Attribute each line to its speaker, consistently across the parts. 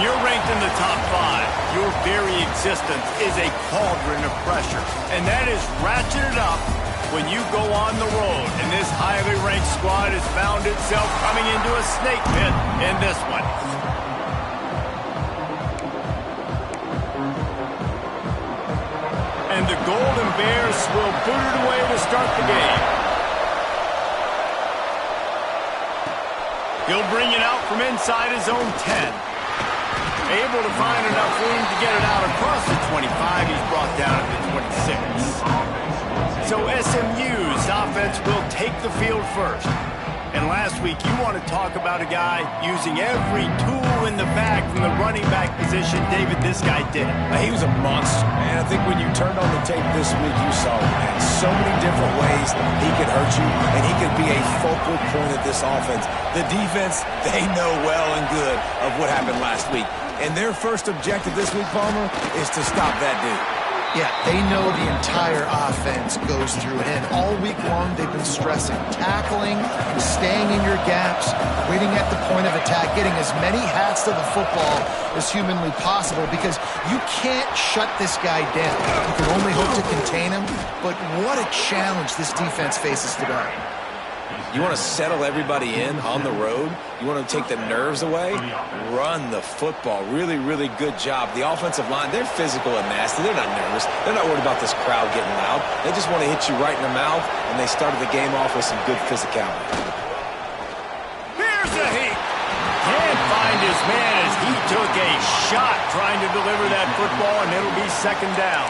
Speaker 1: you're ranked in the top 5, your very existence is a cauldron of pressure. And that is ratcheted up when you go on the road. And this highly ranked squad has found itself coming into a snake pit in this one. And the Golden Bears will boot it away to start the game. He'll bring it out from inside his own 10. Able to find enough room to get it out across the 25. He's brought down at the 26. So SMU's offense will take the field first. And last week, you want to talk about a guy using every tool in the bag from the running back position. David, this guy did it.
Speaker 2: He was a monster, man. I think when you turned on the tape this week, you saw him, man. So many different ways he could hurt you, and he could be a focal point of this offense. The defense, they know well and good of what happened last week. And their first objective this week, Palmer, is to stop that dude.
Speaker 3: Yeah, they know the entire offense goes through it. And all week long, they've been stressing tackling, staying in your gaps, waiting at the point of attack, getting as many hats to the football as humanly possible, because you can't shut this guy down. You can only hope to contain him, but what a challenge this defense faces today.
Speaker 2: You want to settle everybody in on the road? You want to take the nerves away? Run the football. Really, really good job. The offensive line, they're physical and nasty. They're not nervous. They're not worried about this crowd getting loud. They just want to hit you right in the mouth, and they started the game off with some good physicality.
Speaker 1: Here's the heat. Can't find his man as he took a shot trying to deliver that football, and it'll be second down.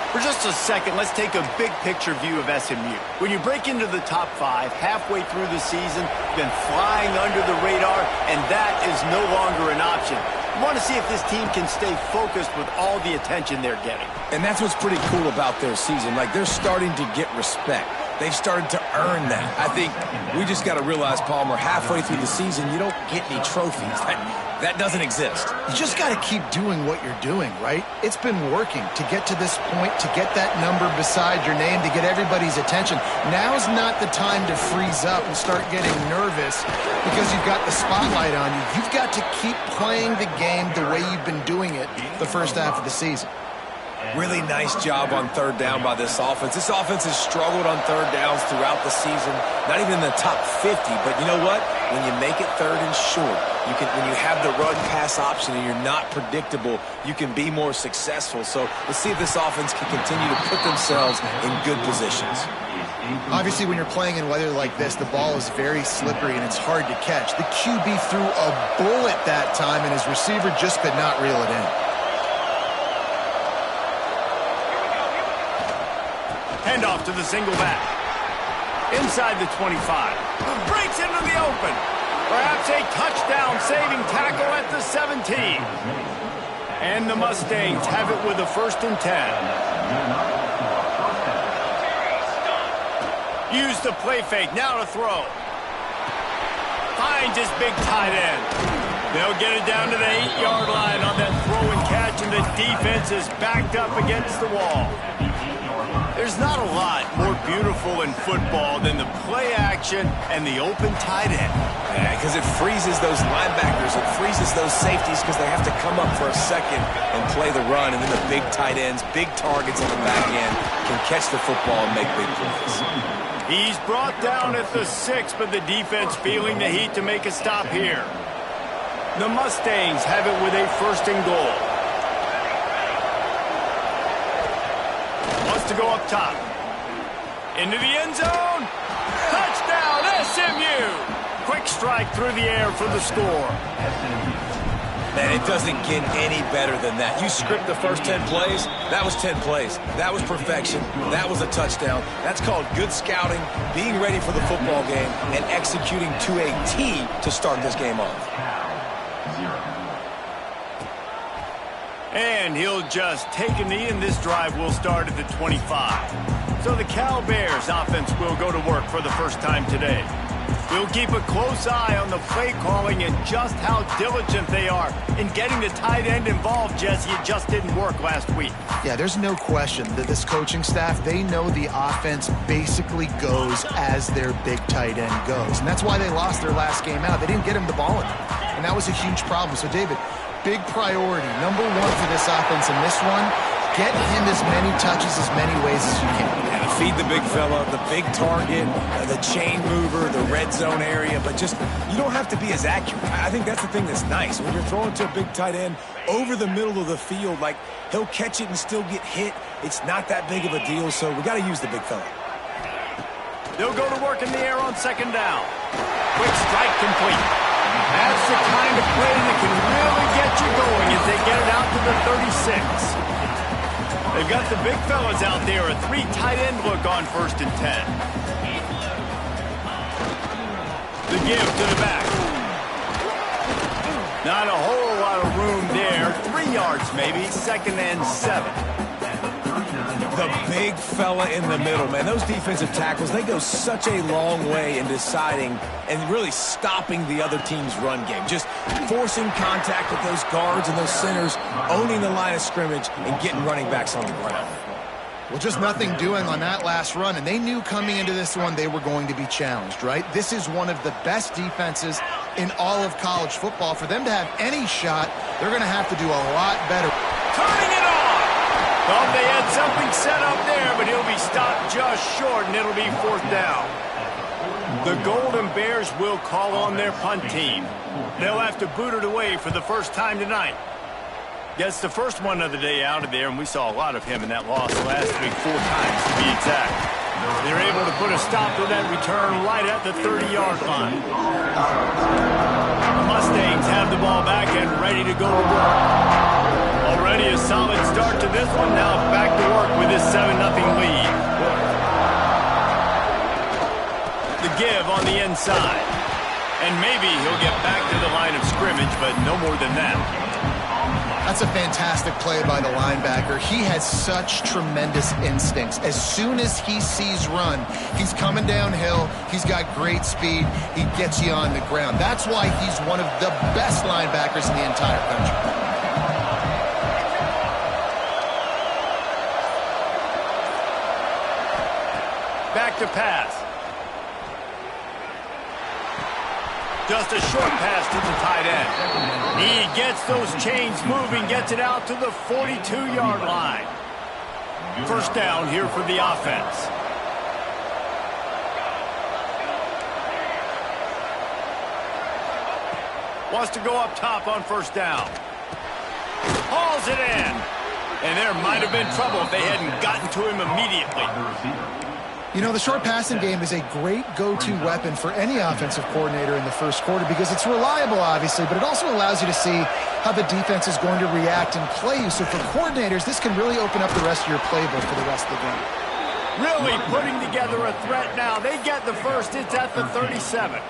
Speaker 1: For just a second, let's take a big-picture view of SMU. When you break into the top 5, halfway through the season, you've been flying under the radar, and that is no longer an option. You want to see if this team can stay focused with all the attention they're getting.
Speaker 2: And that's what's pretty cool about their season. Like, they're starting to get respect. They've started to earn that. I think we just got to realize, Palmer, halfway through the season, you don't get any trophies. That doesn't exist.
Speaker 3: You just got to keep doing what you're doing, right? It's been working to get to this point, to get that number beside your name, to get everybody's attention. Now's not the time to freeze up and start getting nervous because you've got the spotlight on you. You've got to keep playing the game the way you've been doing it the first half of the season.
Speaker 2: Really nice job on third down by this offense. This offense has struggled on third downs throughout the season. Not even in the top 50, but you know what? When you make it third and short, when you have the run-pass option and you're not predictable, you can be more successful. So let's see if this offense can continue to put themselves in good positions.
Speaker 3: Obviously, when you're playing in weather like this, the ball is very slippery and it's hard to catch. The QB threw a bullet that time, and his receiver just could not reel it in.
Speaker 1: Handoff to the single back. Inside the 25. Breaks into the open. Perhaps a touchdown-saving tackle at the 17. And the Mustangs have it with a 1st and 10. Use the play fake. Now to throw. Finds his big tight end. They'll get it down to the 8-yard line on that throw and catch, and the defense is backed up against the wall. There's not a lot more beautiful in football than the play action and the open tight end.
Speaker 2: Yeah, because it freezes those linebackers. It freezes those safeties because they have to come up for a second and play the run. And then the big tight ends, big targets on the back end can catch the football and make big plays.
Speaker 1: He's brought down at the 6, but the defense feeling the heat to make a stop here. The Mustangs have it with a 1st and goal. To go up top. Into the end zone. Touchdown, SMU. Quick strike through the air for the score.
Speaker 2: Man, it doesn't get any better than that. You script the first 10 plays, that was 10 plays. That was perfection. That was a touchdown. That's called good scouting, being ready for the football game, and executing to a T to start this game off.
Speaker 1: And he'll just take a knee, and this drive will start at the 25. So the Cal Bears offense will go to work for the first time today. We'll keep a close eye on the play calling and just how diligent they are in getting the tight end involved, Jesse. It just didn't work last week.
Speaker 3: Yeah, there's no question that this coaching staff, they know the offense basically goes as their big tight end goes. And that's why they lost their last game out. They didn't get him the ball enough. And that was a huge problem. So, David, big priority. Number one for this offense in this one, get him as many touches as many ways as you can.
Speaker 2: Yeah, feed the big fella, the big target, the chain mover, the red zone area, but just, you don't have to be as accurate. I think that's the thing that's nice. When you're throwing to a big tight end over the middle of the field, like, he'll catch it and still get hit. It's not that big of a deal, so we got to use the big fella.
Speaker 1: They'll go to work in the air on second down. Quick strike complete. That's the kind of play that can really get you going as they get it out to the 36. They've got the big fellas out there, a 3 tight end look on 1st and 10. The give to the back. Not a whole lot of room there. 3 yards maybe, 2nd and 7.
Speaker 2: The big fella in the middle, man. Those defensive tackles, they go such a long way in deciding and really stopping the other team's run game. Just forcing contact with those guards and those centers, owning the line of scrimmage, and getting running backs on the ground.
Speaker 3: Well, just nothing doing on that last run, and they knew coming into this one they were going to be challenged, right? This is one of the best defenses in all of college football. For them to have any shot, they're going to have to do a lot better.
Speaker 1: Turning it on! Thought they had something set up there, but he'll be stopped just short, and it'll be 4th down. The Golden Bears will call on their punt team. They'll have to boot it away for the first time tonight. Gets the first one of the day out of there, and we saw a lot of him in that loss last week, 4 times to be exact. They're able to put a stop to that return right at the 30-yard line. The Mustangs have the ball back and ready to go to work. Already a solid start to this one. Now back to work with this 7-0 lead. The give on the inside. And maybe he'll get back to the line of scrimmage, but no more than that.
Speaker 3: That's a fantastic play by the linebacker. He has such tremendous instincts. As soon as he sees run, he's coming downhill. He's got great speed. He gets you on the ground. That's why he's one of the best linebackers in the entire country.
Speaker 1: Back to pass. Just a short pass to the tight end. He gets those chains moving, gets it out to the 42-yard line. 1st down here for the offense. Wants to go up top on 1st down. Hauls it in. And there might have been trouble if they hadn't gotten to him immediately.
Speaker 3: You know, the short passing game is a great go-to weapon for any offensive coordinator in the first quarter because it's reliable, obviously, but it also allows you to see how the defense is going to react and play you. So for coordinators, this can really open up the rest of your playbook for the rest of the game.
Speaker 1: Really putting together a threat now. They get the first. It's at the 37.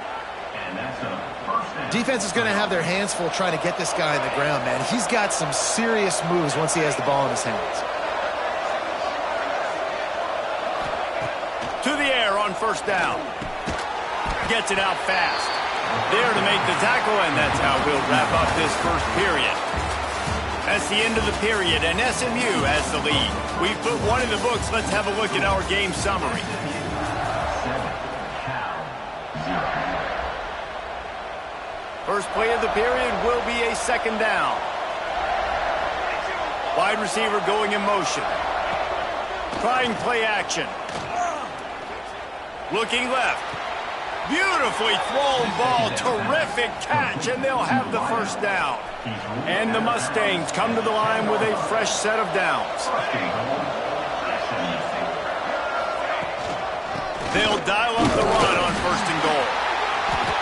Speaker 3: Defense is going to have their hands full trying to get this guy on the ground, man. He's got some serious moves once he has the ball in his hands.
Speaker 1: To the air on 1st down. Gets it out fast. There to make the tackle, and that's how we'll wrap up this first period. That's the end of the period, and SMU has the lead. We've put one in the books. Let's have a look at our game summary. First play of the period will be a 2nd down. Wide receiver going in motion. Trying play action. Looking left. Beautifully thrown ball. Terrific catch, and they'll have the 1st down. And the Mustangs come to the line with a fresh set of downs. They'll dial up the run on 1st and goal.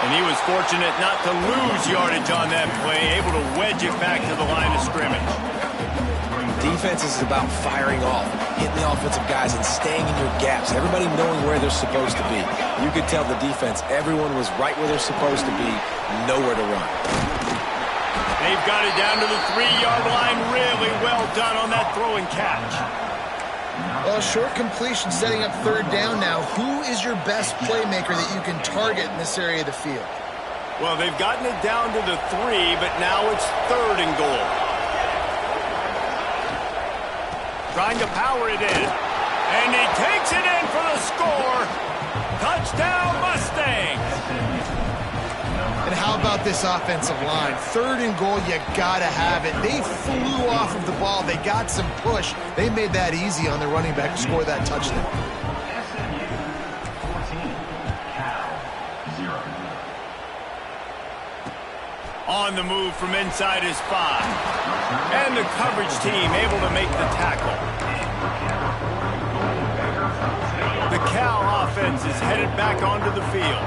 Speaker 1: And he was fortunate not to lose yardage on that play, able to wedge it back to the line of scrimmage.
Speaker 2: Defense is about firing off, hitting the offensive guys, and staying in your gaps. Everybody knowing where they're supposed to be. You could tell the defense, everyone was right where they're supposed to be, nowhere to run.
Speaker 1: They've got it down to the 3-yard line. Really well done on that throw and catch.
Speaker 3: Well, short completion setting up 3rd down now. Who is your best playmaker that you can target in this area of the field?
Speaker 1: Well, they've gotten it down to the 3, but now it's 3rd and goal. Trying to power it in. And he takes it in for the score. Touchdown, Mustangs.
Speaker 3: And how about this offensive line? 3rd and goal, you gotta have it. They flew off of the ball. They got some push. They made that easy on their running back to score that touchdown.
Speaker 1: On the move from inside his 5. And the coverage team able to make the tackle. The Cal offense is headed back onto the field.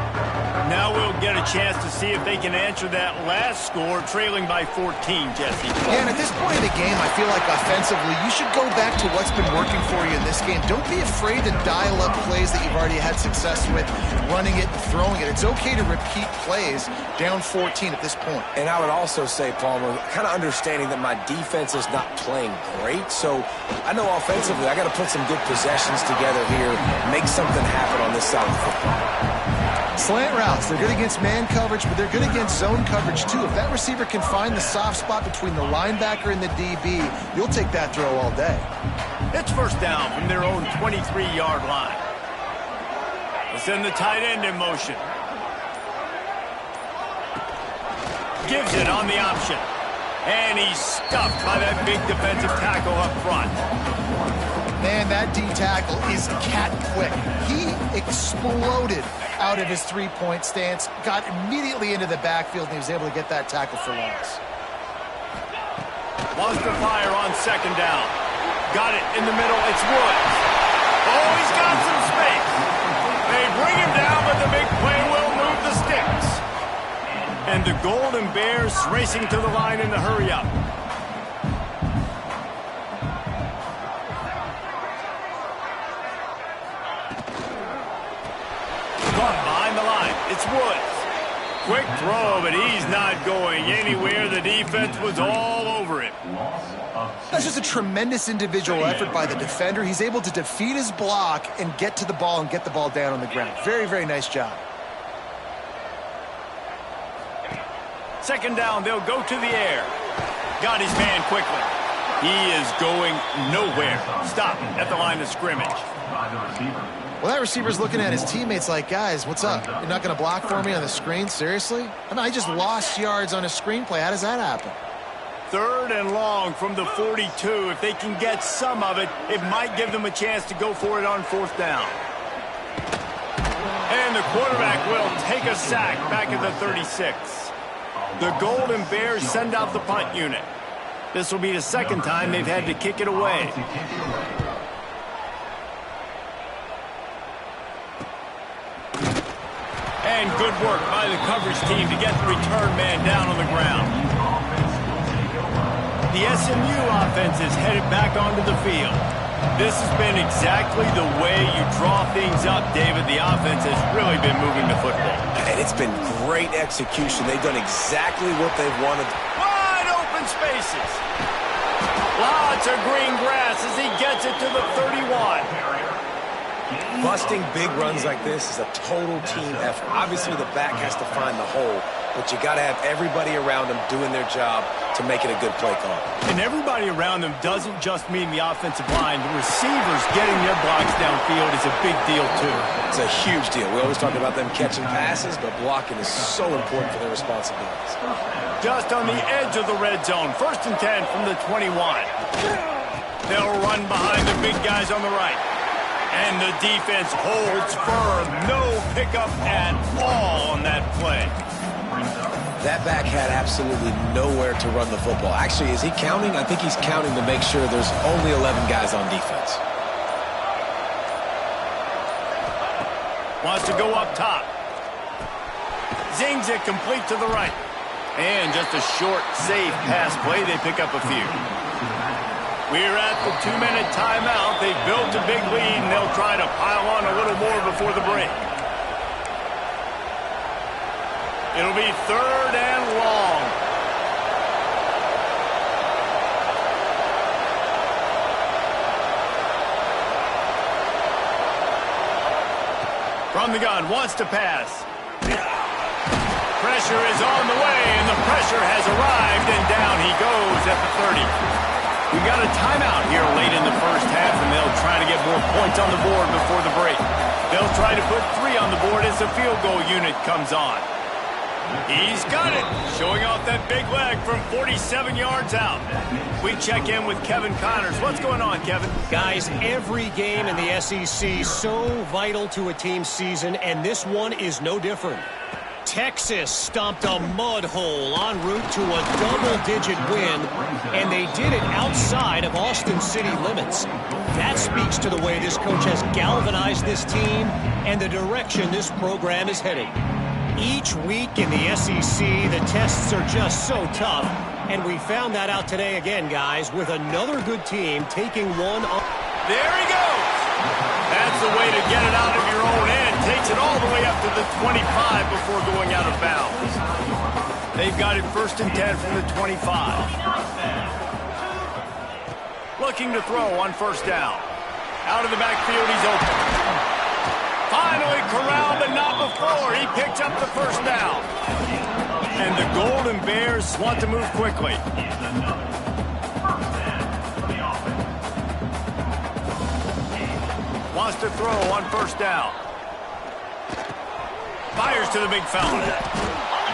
Speaker 1: Now we'll get a chance to see if they can answer that last score, trailing by 14, Jesse.
Speaker 3: Yeah, and at this point in the game, I feel like offensively, you should go back to what's been working for you in this game. Don't be afraid to dial up plays that you've already had success with, running it and throwing it. It's okay to repeat plays down 14 at this point.
Speaker 2: And I would also say, Palmer, kind of understanding that my defense is not playing great, so I know offensively I got to put some good possessions together here, make something happen on this side of the football.
Speaker 3: Slant routes, they're good against man coverage, but they're good against zone coverage too. If that receiver can find the soft spot between the linebacker and the DB, you'll take that throw all day.
Speaker 1: It's first down from their own 23-yard line. We'll send the tight end in motion. Gives it on the option. And he's stuffed by that big defensive tackle up front.
Speaker 3: Man, that D tackle is cat quick. He exploded out of his three-point stance, got immediately into the backfield, and he was able to get that tackle for loss.
Speaker 1: Wants to fire on 2nd down. Got it in the middle. It's Woods. Oh, he's got some space. They bring him down, but the big play will move the sticks. And the Golden Bears racing to the line in the hurry-up. Behind the line, it's Woods. Quick throw, but he's not going anywhere. The defense was all over it.
Speaker 3: That's just a tremendous individual effort by the defender. He's able to defeat his block and get to the ball and get the ball down on the ground. Very, very nice job.
Speaker 1: 2nd down, they'll go to the air. Got his man quickly. He is going nowhere. Stop at the line of scrimmage.
Speaker 3: Well, that receiver's looking at his teammates like, guys, what's up? You're not going to block for me on the screen? Seriously? I mean, I just lost yards on a screenplay. How does that happen?
Speaker 1: 3rd and long from the 42. If they can get some of it, it might give them a chance to go for it on 4th down. And the quarterback will take a sack back at the 36. The Golden Bears send out the punt unit. This will be the 2nd time they've had to kick it away. And good work by the coverage team to get the return man down on the ground. The SMU offense is headed back onto the field. This has been exactly the way you draw things up, David. The offense has really been moving the football.
Speaker 2: And it's been great execution. They've done exactly what they've wanted.
Speaker 1: Wide open spaces. Lots of green grass as he gets it to the 31.
Speaker 2: Busting big runs like this is a total team effort. Obviously, the back has to find the hole, but you got to have everybody around them doing their job to make it a good play call.
Speaker 1: And everybody around them doesn't just mean the offensive line. The receivers getting their blocks downfield is a big deal, too.
Speaker 2: It's a huge deal. We always talk about them catching passes, but blocking is so important for their responsibilities.
Speaker 1: Just on the edge of the red zone. 1st and 10 from the 21. They'll run behind the big guys on the right. And the defense holds firm. No pickup at all on that play.
Speaker 2: That back had absolutely nowhere to run the football. Actually, is he counting? I think he's counting to make sure there's only 11 guys on defense.
Speaker 1: Wants to go up top. Zings it complete to the right. And just a short, safe pass play. They pick up a few. We're at the 2-minute timeout. They've built a big lead, and they'll try to pile on a little more before the break. It'll be 3rd and long. From the gun, wants to pass. Pressure is on the way, and the pressure has arrived, and down he goes at the 30. We've got a timeout here late in the first half, and they'll try to get more points on the board before the break. They'll try to put 3 on the board as the field goal unit comes on. He's got it, showing off that big leg from 47 yards out. We check in with Kevin Connors. What's going on, Kevin?
Speaker 4: Guys, every game in the SEC so vital to a team's season, and this one is no different. Texas stomped a mud hole en route to a double-digit win, and they did it outside of Austin city limits. That speaks to the way this coach has galvanized this team and the direction this program is heading. Each week in the SEC, the tests are just so tough, and we found that out today again, guys, with another good team taking one on.
Speaker 1: There he goes. That's the way to get it out of your own end. Takes it all the way up to the 25 before going out of bounds. They've got it 1st and 10 from the 25. Looking to throw on 1st down. Out of the backfield, he's open. Finally corralled, but not before. He picked up the 1st down. And the Golden Bears want to move quickly. Wants to throw on 1st down. Fires to the big fella.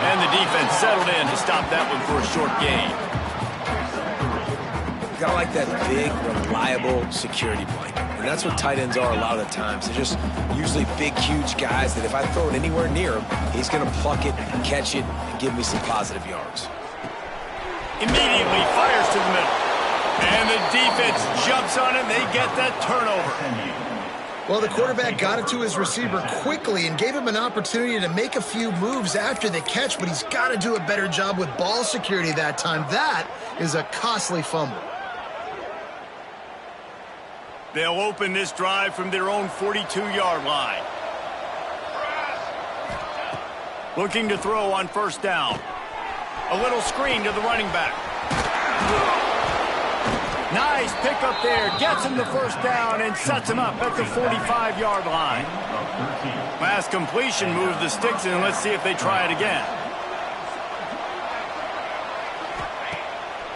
Speaker 1: And the defense settled in to stop that one for a short gain.
Speaker 2: Got to like that big, reliable security blanket. And that's what tight ends are a lot of the times. They're just usually big, huge guys that if I throw it anywhere near him, he's going to pluck it, catch it, and give me some positive yards.
Speaker 1: Immediately fires to the middle. And the defense jumps on it, and they get that turnover.
Speaker 3: Well, the quarterback got it to his receiver quickly and gave him an opportunity to make a few moves after the catch, but he's got to do a better job with ball security that time. That is a costly fumble.
Speaker 1: They'll open this drive from their own 42-yard line. Looking to throw on 1st down. A little screen to the running back. Nice pickup there. Gets him the 1st down and sets him up at the 45-yard line. Last completion moves the sticks in. Let's see if they try it again.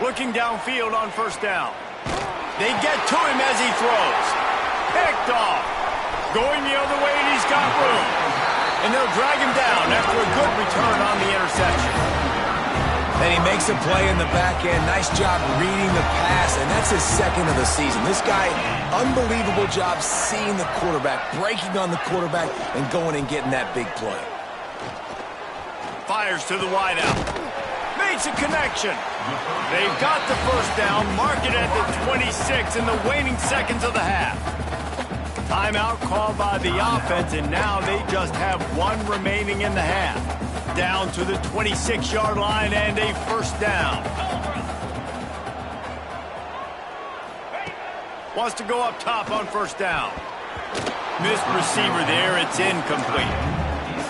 Speaker 1: Looking downfield on 1st down. They get to him as he throws. Picked off. Going the other way, and he's got room. And they'll drag him down after a good return on the interception.
Speaker 2: And he makes a play in the back end. Nice job reading the pass, and that's his 2nd of the season. This guy, unbelievable job seeing the quarterback, breaking on the quarterback, and going and getting that big play.
Speaker 1: Fires to the wideout. Makes a connection. They've got the 1st down, mark it at the 26 in the waning seconds of the half. Timeout called by the offense, and now they just have one remaining in the half. Down to the 26-yard line and a 1st down. Wants to go up top on 1st down. Missed receiver there. It's incomplete.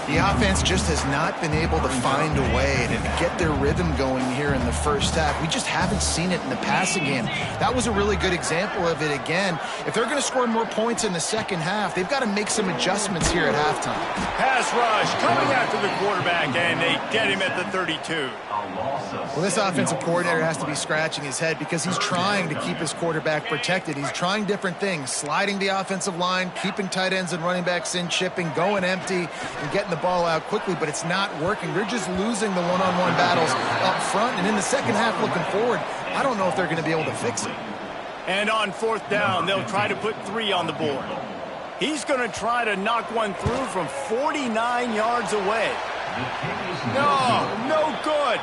Speaker 3: The offense just has not been able to find a way to get their rhythm going here in the 1st half. We just haven't seen it in the passing game. That was a really good example of it again. If they're going to score more points in the 2nd half, they've got to make some adjustments here at halftime.
Speaker 1: Pass rush coming after the quarterback, and they get him at the 32.
Speaker 3: Well, this offensive coordinator has to be scratching his head because he's trying to keep his quarterback protected. He's trying different things, sliding the offensive line, keeping tight ends and running backs in, chipping, going empty, and getting the ball out quickly, but it's not working. They're just losing the one-on-one battles up front, and in the 2nd half looking forward, I don't know if they're going to be able to fix it.
Speaker 1: And on 4th down, they'll try to put 3 on the board. He's going to try to knock one through from 49 yards away. No good.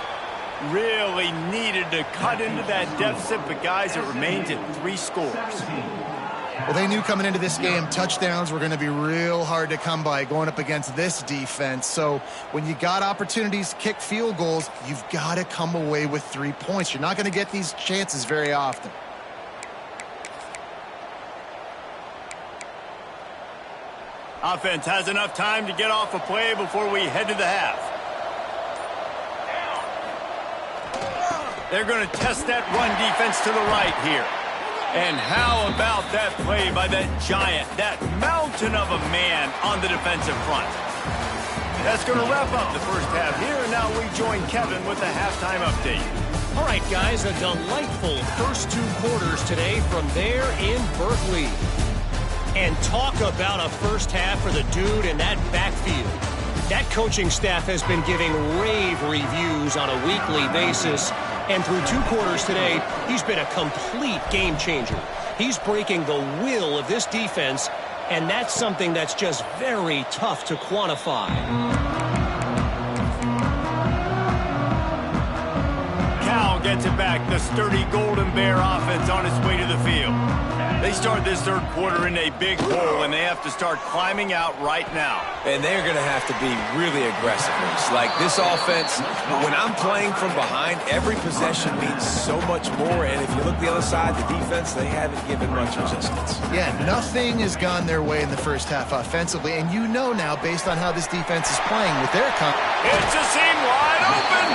Speaker 1: Really needed to cut into that deficit, but guys, it remains at 3 scores.
Speaker 3: Well, they knew coming into this game touchdowns were going to be real hard to come by going up against this defense. So when you got opportunities to kick field goals, you've got to come away with 3 points. You're not going to get these chances very often.
Speaker 1: Offense has enough time to get off a play before we head to the half. They're going to test that run defense to the right here. And how about that play by that giant, that mountain of a man on the defensive front? That's going to wrap up the 1st half here, and now we join Kevin with the halftime update.
Speaker 4: All right, guys, a delightful first 2 quarters today from there in Berkeley. And talk about a 1st half for the dude in that backfield. That coaching staff has been giving rave reviews on a weekly basis. And through 2 quarters today, he's been a complete game changer. He's breaking the will of this defense, and that's something that's just very tough to quantify.
Speaker 1: Cal gets it back. The sturdy Golden Bear offense on its way to the field. They start this 3rd quarter in a big hole, and they have to start climbing out right now.
Speaker 2: And they're going to have to be really aggressive. Like this offense, when I'm playing from behind, every possession means so much more. And if you look the other side, the defense, they haven't given much resistance.
Speaker 3: Yeah, nothing has gone their way in the first half offensively. And you know now, based on how this defense is playing with their
Speaker 1: It's a seam wide open.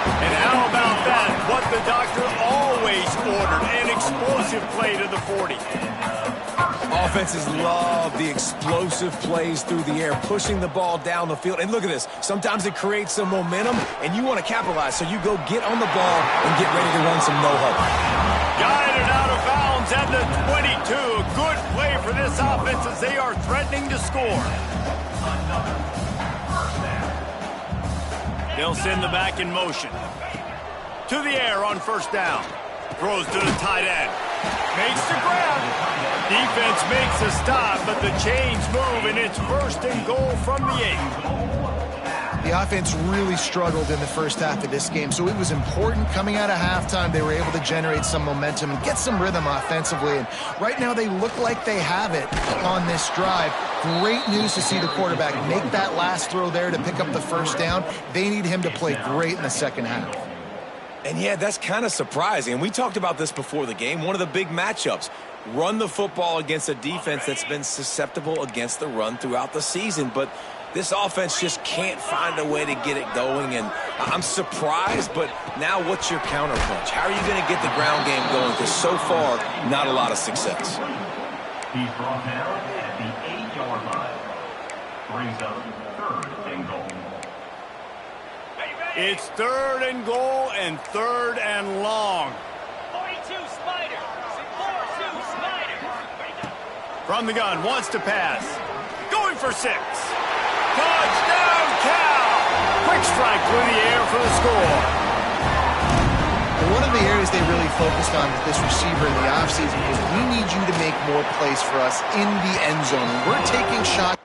Speaker 1: And how about that? What the doctor always ordered, an explosive play to the 40.
Speaker 2: Offenses love the explosive plays through the air, pushing the ball down the field. And look at this. Sometimes it creates some momentum, and you want to capitalize. So you go get on the ball and get ready to run some no-huddle.
Speaker 1: Guided out of bounds at the 22. A good play for this offense as they are threatening to score. They'll send the back in motion. To the air on 1st down. Throws to the tight end. Makes the grab. Defense makes a stop, but the chains move, and it's 1st and goal from the 8.
Speaker 3: The offense really struggled in the first half of this game, so it was important coming out of halftime. They were able to generate some momentum and get some rhythm offensively. And right now they look like they have it on this drive. Great news to see the quarterback make that last throw there to pick up the 1st down. They need him to play great in the second half.
Speaker 2: And yeah, that's kind of surprising. And we talked about this before the game. One of the big matchups. Run the football against a defense that's been susceptible against the run throughout the season. But this offense just can't find a way to get it going. And I'm surprised, but now what's your counterpunch? How are you going to get the ground game going? Because so far, not a lot of success.
Speaker 5: He's brought down at the 8-yard line. Brings up 3rd and goal.
Speaker 1: It's 3rd and goal and 3rd and long.
Speaker 6: 42 Spider. 42 Spider.
Speaker 1: From the gun, wants to pass. Going for 6. Touchdown, Cal! Quick strike through the air for the score.
Speaker 3: One of the areas they really focused on with this receiver in the offseason was we need you to make more plays for us in the end zone. We're taking shots.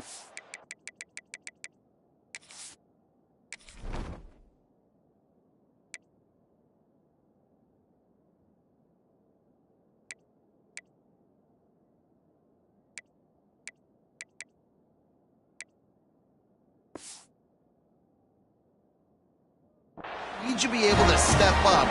Speaker 3: Need you to be able to step up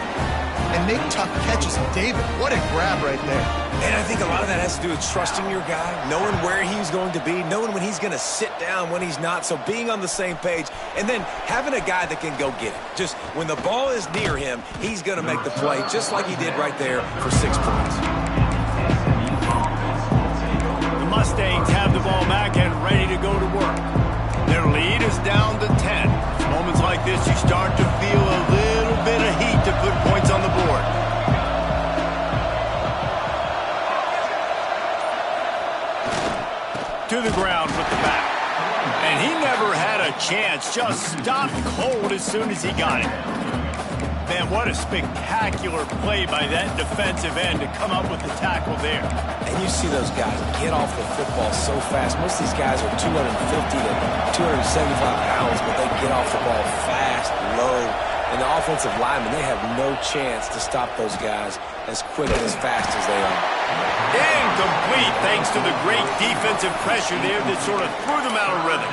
Speaker 3: and make tough catches. David, what a grab right there.
Speaker 2: And I think a lot of that has to do with trusting your guy, knowing where he's going to be, knowing when he's going to sit down, when he's not, so being on the same page, and then having a guy that can go get it. Just when the ball is near him, he's going to make the play, just like he did right there for 6 points.
Speaker 1: The Mustangs have the ball back and ready to go to work. Their lead is down to 10. Moments like this, you start to feel a little bit of heat to put points on the board. To the ground with the back. And he never had a chance, just stopped cold as soon as he got it. Man, what a spectacular play by that defensive end to come up with the tackle there.
Speaker 2: And you see those guys get off the football so fast. Most of these guys are 250 to 275 pounds, but they get off the ball fast, low. And the offensive linemen, they have no chance to stop those guys as quick and as fast as they are.
Speaker 1: Incomplete thanks to the great defensive pressure there that sort of threw them out of rhythm.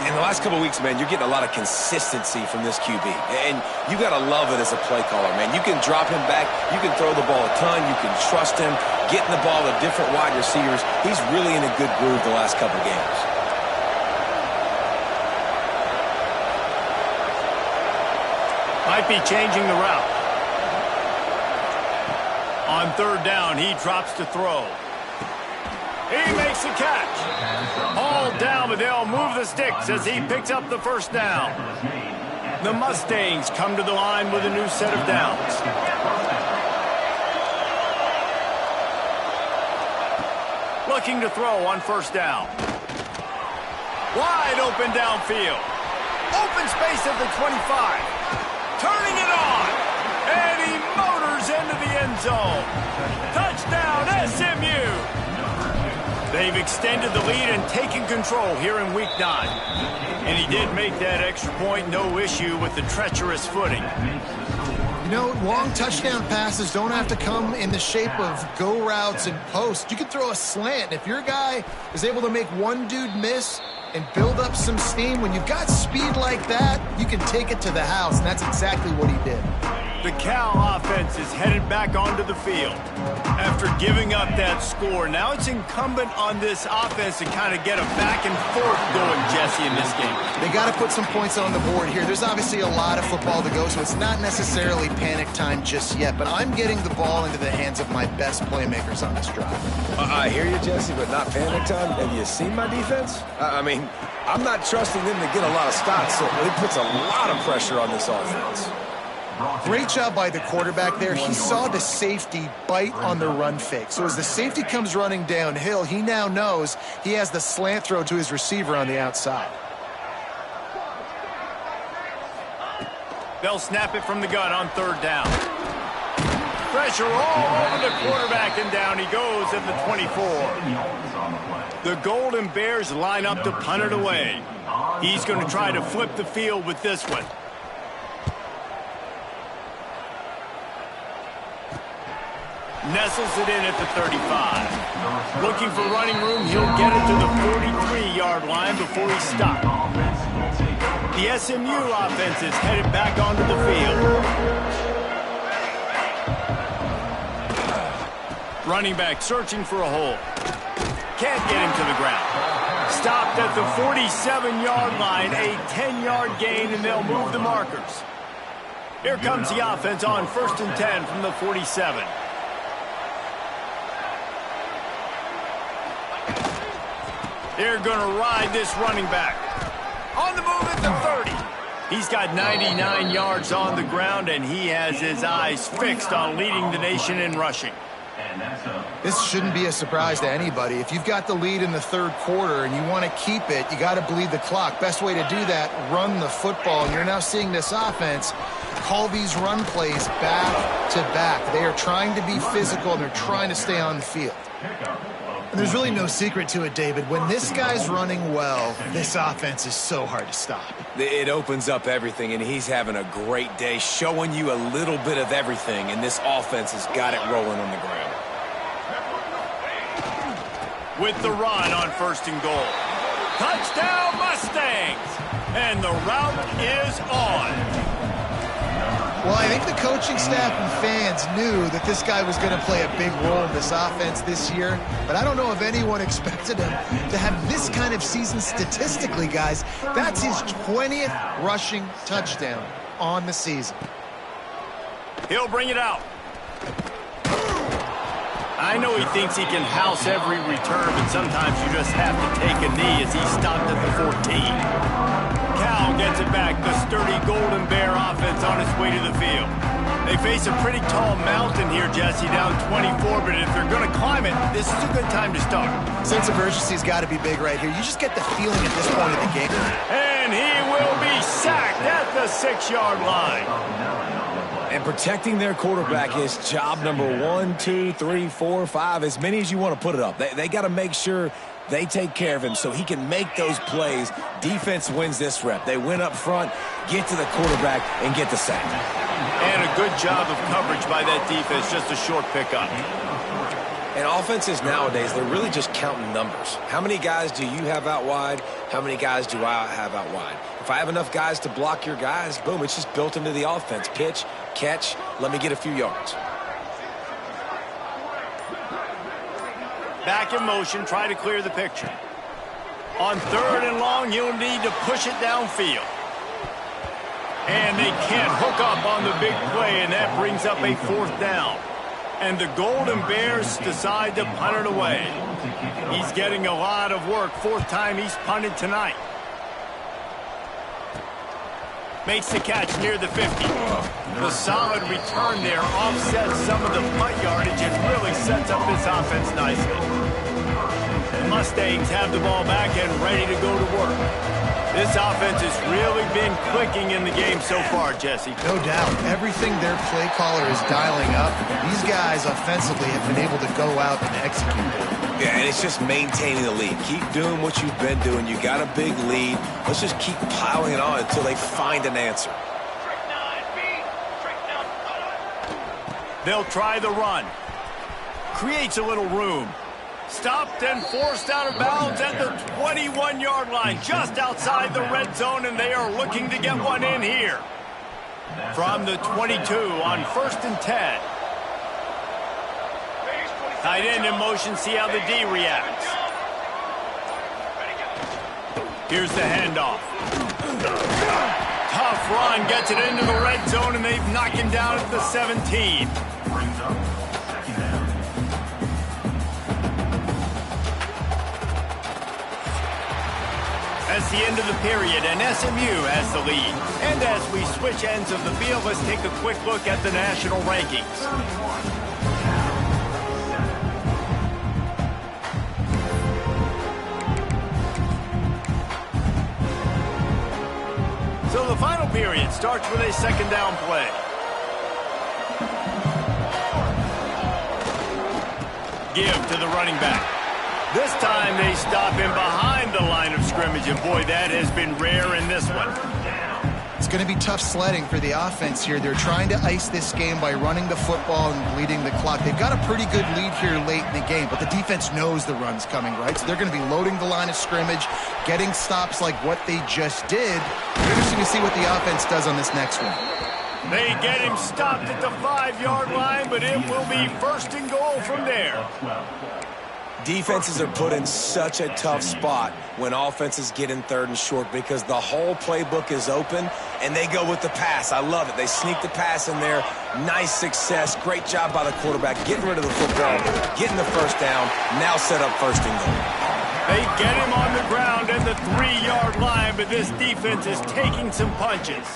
Speaker 2: In the last couple of weeks, man, you're getting a lot of consistency from this QB. And you got to love it as a play caller, man. You can drop him back. You can throw the ball a ton. You can trust him. Getting the ball to different wide receivers. He's really in a good groove the last couple of games.
Speaker 1: Might be changing the route. On 3rd down, he drops to throw. He makes the catch. All down, but they'll move the sticks as he picks up the 1st down. The Mustangs come to the line with a new set of downs. Looking to throw on 1st down. Wide open downfield. Open space at the 25. Turning it on. And he motors into the end zone. Touchdown, SMU. They've extended the lead and taken control here in Week 9. And he did make that extra point, no issue with the treacherous footing.
Speaker 3: You know, long touchdown passes don't have to come in the shape of go routes and posts. You can throw a slant. If your guy is able to make one dude miss and build up some steam, when you've got speed like that, you can take it to the house, and that's exactly what he did.
Speaker 1: The Cal offense is headed back onto the field. After giving up that score, now it's incumbent on this offense to kind of get a back and forth going, Jesse, in this game.
Speaker 3: They got to put some points on the board here. There's obviously a lot of football to go, so it's not necessarily panic time just yet, but I'm getting the ball into the hands of my best playmakers on this drive.
Speaker 2: I hear you, Jesse, but not panic time. Have you seen my defense? I mean, I'm not trusting them to get a lot of stops, so it puts a lot of pressure on this offense.
Speaker 3: Great job by the quarterback there. He saw the safety bite on the run fake. So as the safety comes running downhill, he now knows he has the slant throw to his receiver on the outside.
Speaker 1: They'll snap it from the gun on third down. Pressure all over the quarterback, and down he goes at the 24. The Golden Bears line up to punt it away. He's going to try to flip the field with this one. Nestles it in at the 35. Looking for running room, he'll get it to the 43-yard line before he's stopped. The SMU offense is headed back onto the field. Running back searching for a hole. Can't get him to the ground. Stopped at the 47-yard line, a 10-yard gain, and they'll move the markers. Here comes the offense on 1st and 10 from the 47. They're going to ride this running back. On the move at the 30. He's got 99 yards on the ground, and he has his eyes fixed on leading the nation in rushing.
Speaker 3: This shouldn't be a surprise to anybody. If you've got the lead in the third quarter and you want to keep it, you got to bleed the clock. Best way to do that, run the football. And you're now seeing this offense call these run plays back to back. They are trying to be physical, and they're trying to stay on the field. And there's really no secret to it, David. When this guy's running well, this offense is so hard to stop.
Speaker 2: It opens up everything, and he's having a great day, showing you a little bit of everything, and this offense has got it rolling on the ground.
Speaker 1: With the run on 1st and goal. Touchdown, Mustangs! And the route is on.
Speaker 3: Well, I think the coaching staff and fans knew that this guy was going to play a big role in this offense this year, but I don't know if anyone expected him to have this kind of season statistically, guys. That's his 20th rushing touchdown on the season.
Speaker 1: He'll bring it out. I know he thinks he can house every return, but sometimes you just have to take a knee as he stopped at the 14. Cal gets it back, the sturdy Golden Bear offense on its way to the field. They face a pretty tall mountain here, Jesse, down 24, but if they're going to climb it, this is a good time to start.
Speaker 3: Sense of urgency's got to be big right here. You just get the feeling at this point of the game.
Speaker 1: And he will be sacked at the 6-yard line.
Speaker 2: And protecting their quarterback is job number 1, 2, 3, 4, 5, as many as you want to put it up. They got to make sure they take care of him so he can make those plays. Defense wins this rep. They win up front, get to the quarterback, and get the sack.
Speaker 1: And a good job of coverage by that defense, just a short pickup.
Speaker 2: And offenses nowadays, they're really just counting numbers. How many guys do you have out wide? How many guys do I have out wide? If I have enough guys to block your guys, boom, it's just built into the offense. Pitch, catch, let me get a few yards.
Speaker 1: Back in motion, try to clear the picture. On 3rd and long, you'll need to push it downfield. And they can't hook up on the big play, and that brings up a 4th down. And the Golden Bears decide to punt it away. He's getting a lot of work. 4th time he's punted tonight. Makes the catch near the 50. The solid return there offsets some of the punt yardage and really sets up this offense nicely. Mustangs have the ball back and ready to go to work. This offense has really been clicking in the game so far, Jesse.
Speaker 3: No doubt. Everything their play caller is dialing up, these guys offensively have been able to go out and execute.
Speaker 2: Yeah, and it's just maintaining the lead. Keep doing what you've been doing. You got a big lead. Let's just keep piling it on until they find an answer.
Speaker 1: They'll try the run. Creates a little room. Stopped and forced out of bounds at the 21-yard line, just outside the red zone, and they are looking to get one in here. From the 22 on 1st and 10. Tight end in motion, see how the D reacts. Here's the handoff. Tough run, gets it into the red zone, and they've knocked him down at the 17.
Speaker 5: Brings up second down.
Speaker 1: That's the end of the period, and SMU has the lead. And as we switch ends of the field, let's take a quick look at the national rankings. So the final period starts with a second down play. Give to the running back. This time they stop him behind the line of scrimmage, and boy, that has been rare in this one.
Speaker 3: It's going to be tough sledding for the offense here. They're trying to ice this game by running the football and bleeding the clock. They've got a pretty good lead here late in the game, but the defense knows the run's coming, right? So they're going to be loading the line of scrimmage, getting stops like what they just did. Interesting to see what the offense does on this next one.
Speaker 1: They get him stopped at the 5-yard line, but it will be 1st and goal from there.
Speaker 2: Defenses are put in such a tough spot when offenses get in 3rd and short because the whole playbook is open and they go with the pass. I love it. They sneak the pass in there. Nice success. Great job by the quarterback getting rid of the football, getting the 1st down, now set up 1st and goal.
Speaker 1: They get him on the ground at the 3-yard line, but this defense is taking some punches.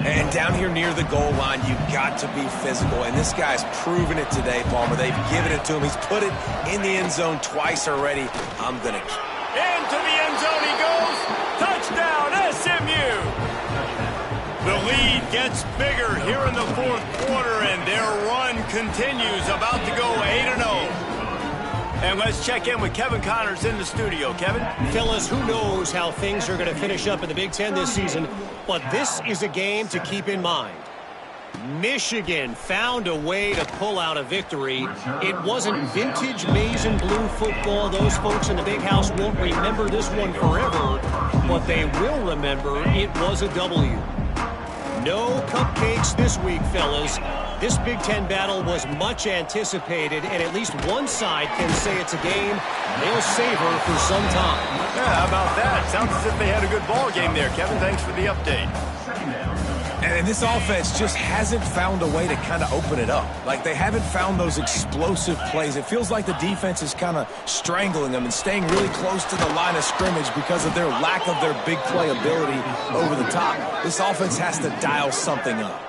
Speaker 2: And down here near the goal line, you've got to be physical. And this guy's proven it today, Palmer. They've given it to him. He's put it in the end zone twice already. I'm going to...
Speaker 1: Into the end zone he goes. Touchdown, SMU. The lead gets bigger here in the 4th quarter, and their run continues, about to go 8-0. And let's check in with Kevin Connors in the studio. Kevin?
Speaker 4: Fellas, who knows how things are going to finish up in the Big Ten this season, but this is a game to keep in mind. Michigan found a way to pull out a victory. It wasn't vintage maize and blue football. Those folks in the big house won't remember this one forever, but they will remember it was a W. No cupcakes this week, fellas. This Big Ten battle was much anticipated, and at least one side can say it's a game they'll savor for some time.
Speaker 1: Yeah, how about that? Sounds as if they had a good ball game there, Kevin. Thanks for the update.
Speaker 2: And this offense just hasn't found a way to kind of open it up. Like, they haven't found those explosive plays. It feels like the defense is kind of strangling them and staying really close to the line of scrimmage because of their lack of their big play ability over the top. This offense has to dial something up.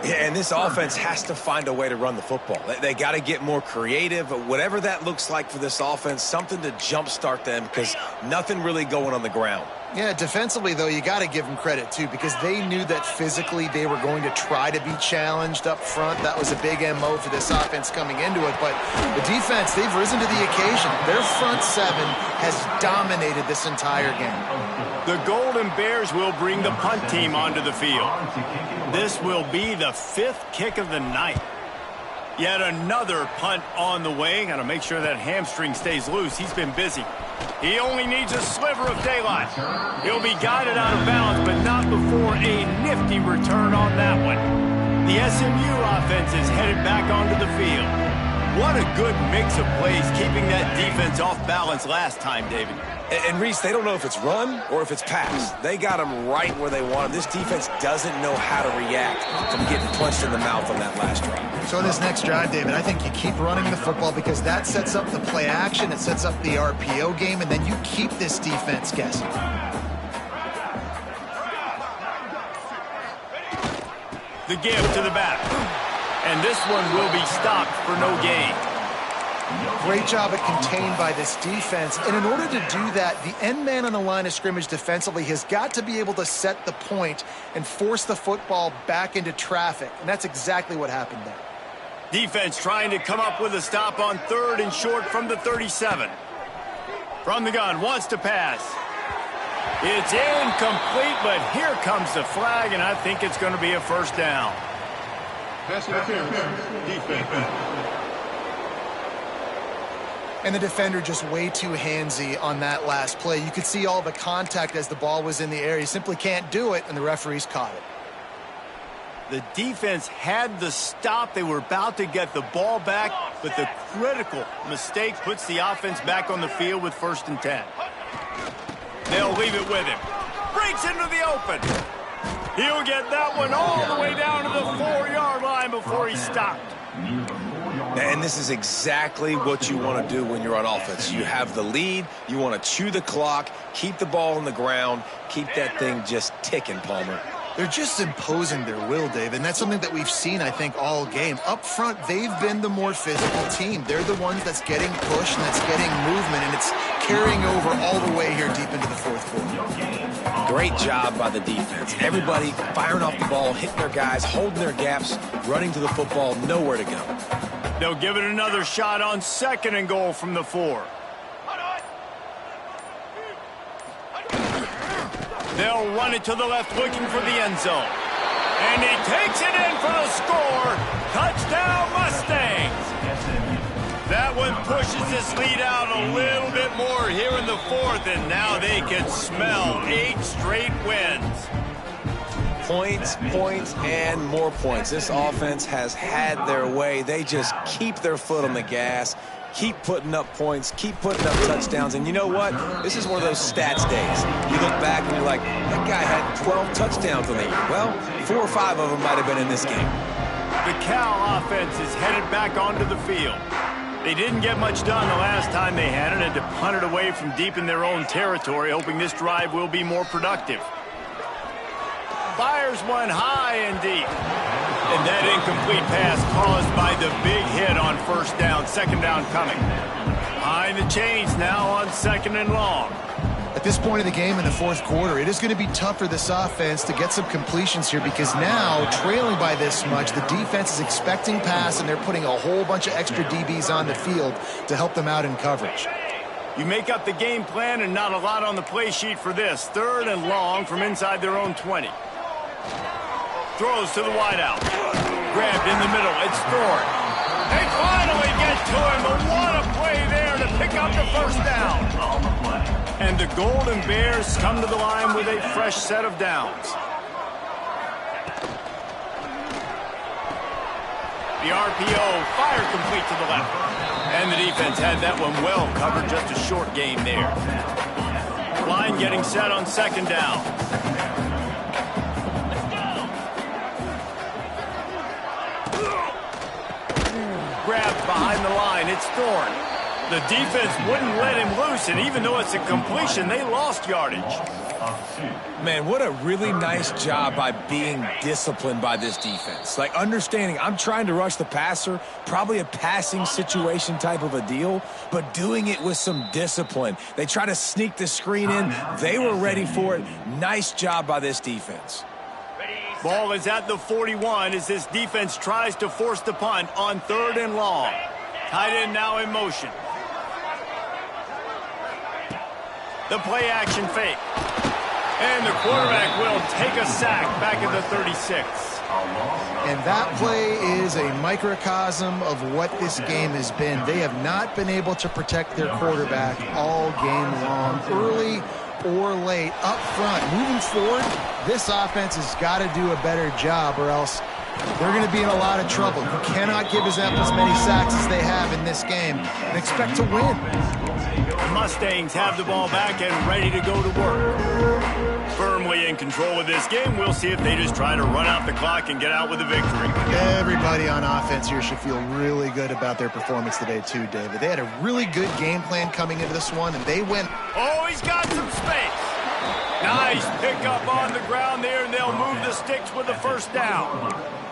Speaker 2: Yeah, and this offense has to find a way to run the football. They got to get more creative, whatever that looks like for this offense, something to jumpstart them because nothing really going on the ground.
Speaker 3: Yeah, defensively, though, you got to give them credit, too, because they knew that physically they were going to try to be challenged up front. That was a big MO for this offense coming into it. But the defense, they've risen to the occasion. Their front seven has dominated this entire game.
Speaker 1: The Golden Bears will bring the punt team onto the field. This will be the 5th kick of the night. Yet another punt on the way. Got to make sure that hamstring stays loose. He's been busy. He only needs a sliver of daylight. He'll be guided out of bounds, but not before a nifty return on that one. The SMU offense is headed back onto the field. What a good mix of plays, keeping that defense off balance last time, David.
Speaker 2: And Reese, they don't know if it's run or if it's pass. They got them right where they want them. This defense doesn't know how to react from getting punched in the mouth on that last drive.
Speaker 3: So in this next drive, David, I think you keep running the football because that sets up the play action, it sets up the RPO game, and then you keep this defense guessing.
Speaker 1: The give to the back. And this one will be stopped for no gain.
Speaker 3: Great job at contained by this defense. And in order to do that, the end man on the line of scrimmage defensively has got to be able to set the point and force the football back into traffic. And that's exactly what happened there.
Speaker 1: Defense trying to come up with a stop on 3rd and short from the 37. From the gun, wants to pass. It's incomplete, but here comes the flag, and I think it's going to be a first down.
Speaker 7: Pass interference. Defense.
Speaker 3: And the defender just way too handsy on that last play. You could see all the contact as the ball was in the air. He simply can't do it, and the referees caught it.
Speaker 1: The defense had the stop. They were about to get the ball back, but the critical mistake puts the offense back on the field with 1st and 10. They'll leave it with him. Breaks into the open. He'll get that one all the way down to the 4-yard line before he stopped.
Speaker 2: And this is exactly what you want to do when you're on offense. You have the lead. You want to chew the clock, keep the ball on the ground, keep that thing just ticking, Palmer.
Speaker 3: They're just imposing their will, Dave, and that's something that we've seen, I think, all game. Up front, they've been the more physical team. They're the ones that's getting pushed and that's getting movement, and it's carrying over all the way here deep into the 4th quarter.
Speaker 2: Great job by the defense. Everybody firing off the ball, hitting their guys, holding their gaps, running to the football, nowhere to go.
Speaker 1: They'll give it another shot on 2nd and goal from the 4. They'll run it to the left, looking for the end zone. And he takes it in for the score. Touchdown, Mustangs. That one pushes this lead out a little bit more here in the 4th, and now they can smell 8 straight wins.
Speaker 2: Points, points, and more points. This offense has had their way. They just keep their foot on the gas, keep putting up points, keep putting up touchdowns. And you know what? This is one of those stats days. You look back and you're like, that guy had 12 touchdowns on the year. Well, 4 or 5 of them might have been in this game.
Speaker 1: The Cal offense is headed back onto the field. They didn't get much done the last time they had it, and to punt it away from deep in their own territory, hoping this drive will be more productive. Fires one high and deep. And that incomplete pass caused by the big hit on 1st down. 2nd down coming. Behind the chains now on 2nd and long.
Speaker 3: At this point of the game in the 4th quarter, it is going to be tough for this offense to get some completions here because now, trailing by this much, the defense is expecting pass, and they're putting a whole bunch of extra DBs on the field to help them out in coverage.
Speaker 1: You make up the game plan and not a lot on the play sheet for this. 3rd and long from inside their own 20. Throws to the wideout. Grabbed in the middle. It's Thorne. They finally get to him, but what a play there to pick up the 1st down. And the Golden Bears come to the line with a fresh set of downs. The RPO, fire complete to the left. And the defense had that one well covered, just a short gain there. Line getting set on 2nd down. Grabbed behind the line, it's Thorne. The defense wouldn't let him loose, and even though it's a completion, they lost yardage.
Speaker 2: Man, what a really nice job by being disciplined by this defense. Like, understanding I'm trying to rush the passer, probably a passing situation type of a deal, but doing it with some discipline. They try to sneak the screen in. They were ready for it. Nice job by this defense.
Speaker 1: Ball is at the 41 as this defense tries to force the punt on 3rd and long. Tight end now in motion. The play action fake. And the quarterback will take a sack back at the 36.
Speaker 3: And that play is a microcosm of what this game has been. They have not been able to protect their quarterback all game long, early or late, up front. Moving forward, this offense has got to do a better job or else they're going to be in a lot of trouble. You cannot give as many sacks as they have in this game and expect to win.
Speaker 1: The Mustangs have the ball back and ready to go to work. Firmly in control of this game. We'll see if they just try to run out the clock and get out with a victory.
Speaker 3: Everybody on offense here should feel really good about their performance today too, David. They had a really good game plan coming into this one, and they went.
Speaker 1: Oh, he's got some space. Nice pickup on the ground there, and they'll move the sticks with the 1st down.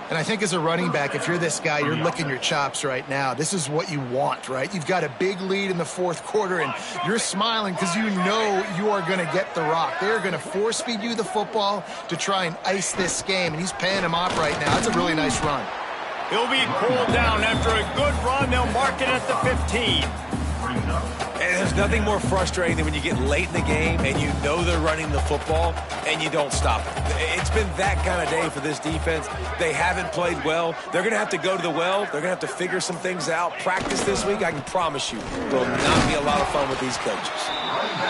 Speaker 3: And I think as a running back, if you're this guy, you're licking your chops right now. This is what you want, right? You've got a big lead in the fourth quarter, and you're smiling because you know you are going to get the rock. They're going to force feed you the football to try and ice this game, and he's paying him off right now. That's a really nice run.
Speaker 1: He'll be pulled down after a good run. They'll mark it at the 15.
Speaker 2: And there's nothing more frustrating than when you get late in the game and you know they're running the football and you don't stop it. It's been that kind of day for this defense. They haven't played well. They're going to have to go to the well. They're going to have to figure some things out. Practice this week, I can promise you, will not be a lot of fun with these coaches.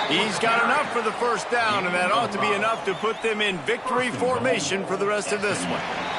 Speaker 1: He's got enough for the first down, and that ought to be enough to put them in victory formation for the rest of this one.